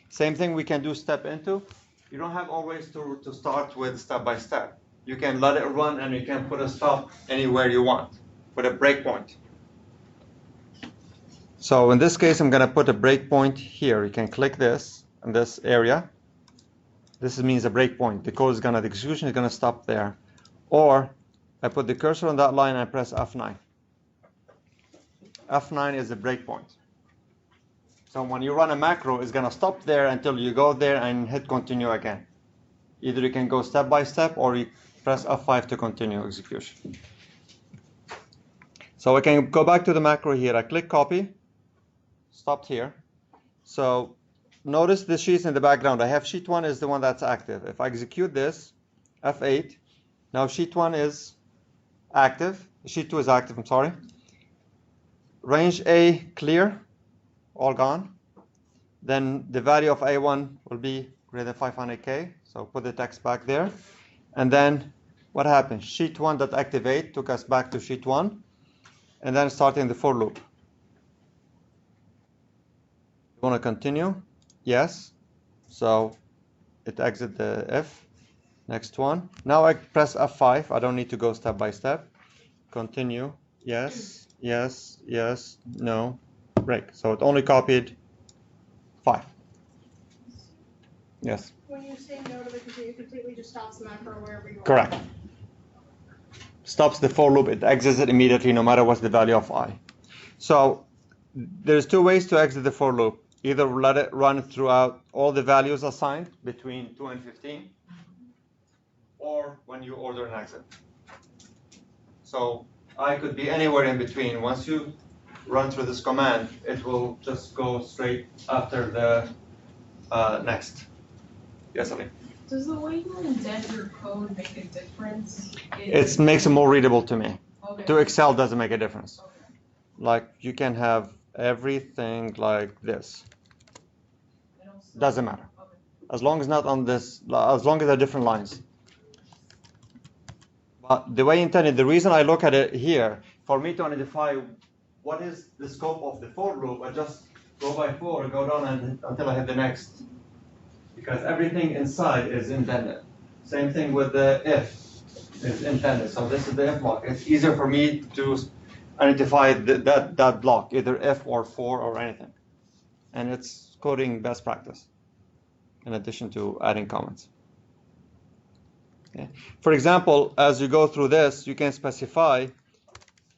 same thing we can do step into. You don't have always to start with step by step. You can let it run and you can put a stop anywhere you want with a breakpoint. So in this case, I'm going to put a breakpoint here. You can click this in this area. This means a breakpoint. The code is the execution is going to stop there. Or I put the cursor on that line and I press F9. F9 is the breakpoint. So when you run a macro, it's going to stop there until you go there and hit continue again. Either you can go step by step or you press F5 to continue execution. So I can go back to the macro here. I click copy, stopped here. So notice the sheets in the background. I have sheet 1 is the one that's active. If I execute this, F8, now sheet 1 is active. Sheet 2 is active, I'm sorry. Range A clear. All gone. Then the value of A1 will be greater than 500K. So put the text back there. And then what happened? Sheet 1 that activate took us back to sheet 1. And then starting the for loop. You want to continue? Yes. So it exit the F. Next one. Now I press F5. I don't need to go step by step. Continue. Yes. Yes. Yes. No. Break. So it only copied 5. Yes. When you say no to the continue, completely just stops the macro wherever you are. Correct. Stops the for loop. It exits it immediately, no matter what's the value of I. So there's two ways to exit the for loop. Either let it run throughout all the values assigned between 2 and 15, or when you order an exit. So I could be anywhere in between. Once you run through this command, it will just go straight after the next. Yes, Ali? Does the way you indent your code make a difference? It makes it more readable to me. Okay. To Excel doesn't make a difference. Okay. Like you can have everything like this. And also- Doesn't matter. Okay. As long as not on this, as long as they're different lines. But the way intended, the reason I look at it here, for me to identify what is the scope of the for loop, I just go by 4, go down until I hit the next. Because everything inside is indented. Same thing with the if is indented. So this is the if block. It's easier for me to identify that block, either if or for or anything. And it's coding best practice, in addition to adding comments. Okay. For example, as you go through this, you can specify,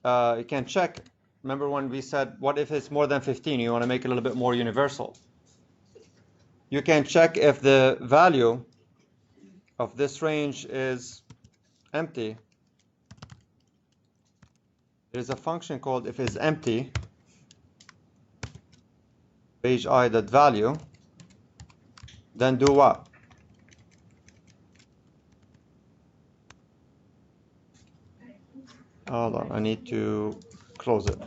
you can check. Remember when we said, what if it's more than 15? You want to make it a little bit more universal. You can check if the value of this range is empty. There's a function called if it's empty, page I.value, then do what? Hold on, I need to close it.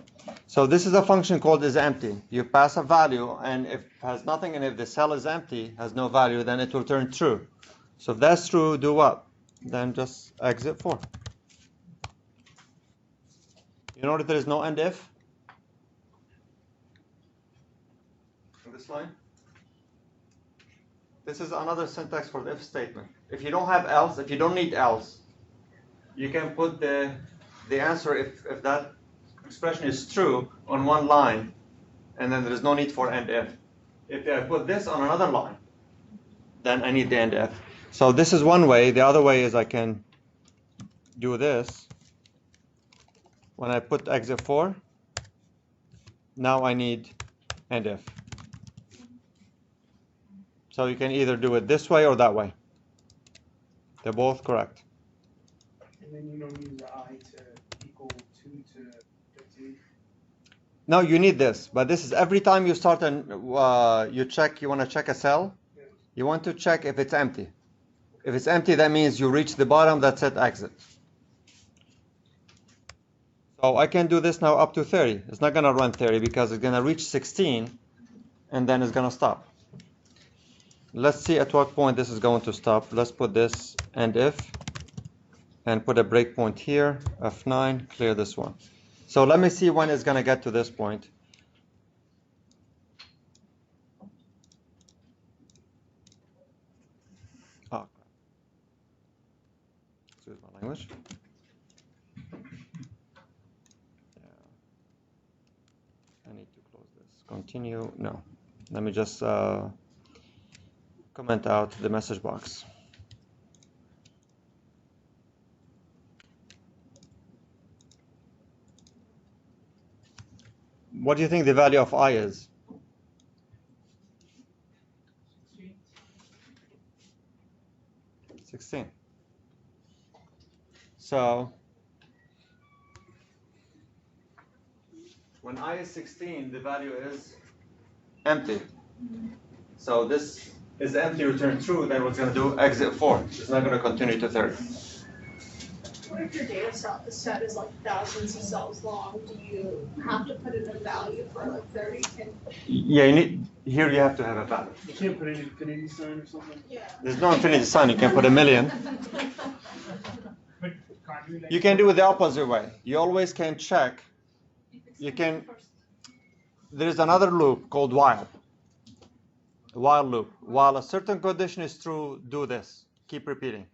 So this is a function called is empty. You pass a value, and if it has nothing, and if the cell is empty, has no value, then it will turn true. So if that's true, do what? Then just exit 4. You notice there is no end if in this line? This is another syntax for the if statement. If you don't have else, if you don't need else, you can put the answer if that expression is true on one line, and then there is no need for end if. If I put this on another line, then I need the end if. So this is one way. The other way is I can do this. When I put exit 4, now I need end if. So you can either do it this way or that way. They're both correct. And then you don't use the I to equal 2 to 15. No, you need this, but this is every time you start and you want to check a cell, you want to check if it's empty. If it's empty, that means you reach the bottom, that's it, exit. So I can do this now up to 30. It's not going to run 30 because it's going to reach 16 and then it's going to stop. Let's see at what point this is going to stop. Let's put this end if and put a breakpoint here, F9, clear this one. So let me see when it's going to get to this point. Oh, excuse my language. Yeah. I need to close this. Continue. No. Let me just comment out the message box. What do you think the value of I is? 16. So when I is 16, the value is empty. So this is empty, return true, then what's going to do? Exit 4. It's not going to continue to 30. What if your data set is like thousands of cells long? Do you have to put in a value for like 30? Yeah, here you have to have a value. You can't put an infinity sign or something? Yeah. There's no infinity sign, you can put a million. But can't we like... You can do it the opposite way. You always can check. You can, there is another loop called while. While loop. While a certain condition is true, do this. Keep repeating.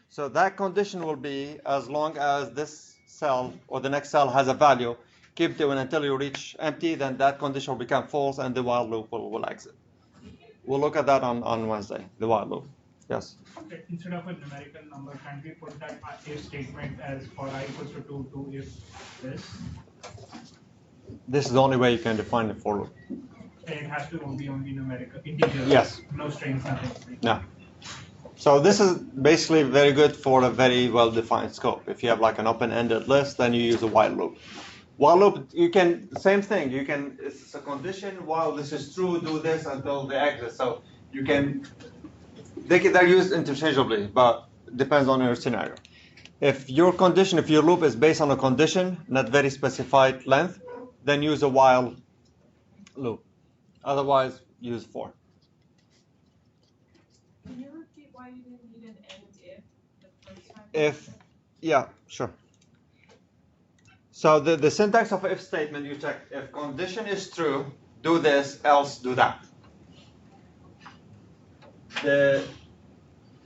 So that condition will be as long as this cell or the next cell has a value. Keep doing until you reach empty, then that condition will become false and the while loop will exit. We'll look at that on Wednesday, the while loop. Yes? Okay, instead of a numerical number, can we put that if statement as for I equals to 2 if this? This is the only way you can define a for loop. It has to be only numerical, integer. Yes. No strings, nothing. No. So this is basically very good for a very well-defined scope. If you have like an open-ended list, then you use a while loop. While loop, you can, same thing, you can, it's a condition, while this is true, do this until the exit. So you can, they're used interchangeably, but depends on your scenario. If your condition, if your loop is based on a condition, not very specified length, then use a while loop. Otherwise, use for. Can you repeat why you didn't need an end if the first time? If, yeah, sure. So the syntax of if statement, you check if condition is true, do this, else do that.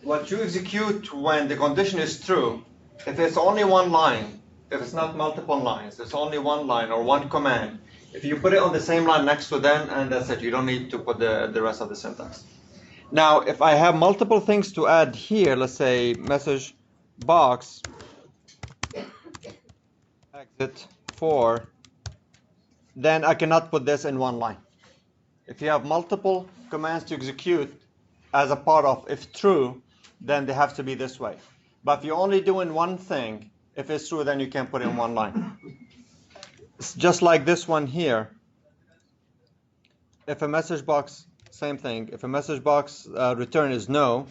What you execute when the condition is true, if it's only one line, if it's not multiple lines, it's only one line or one command, if you put it on the same line next to them, and that's it, you don't need to put the rest of the syntax. Now, if I have multiple things to add here, let's say message box, exit for, then I cannot put this in one line. If you have multiple commands to execute as a part of if true, then they have to be this way. But if you're only doing one thing, if it's true, then you can put it in one line. It's just like this one here. If a message box, same thing. If a message box return is no,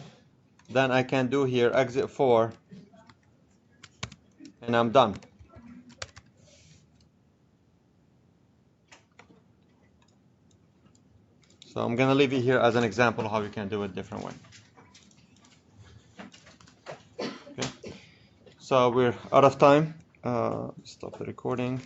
then I can do here exit for, and I'm done. So I'm gonna leave it here as an example of how you can do it different way. Okay. So we're out of time. Stop the recording.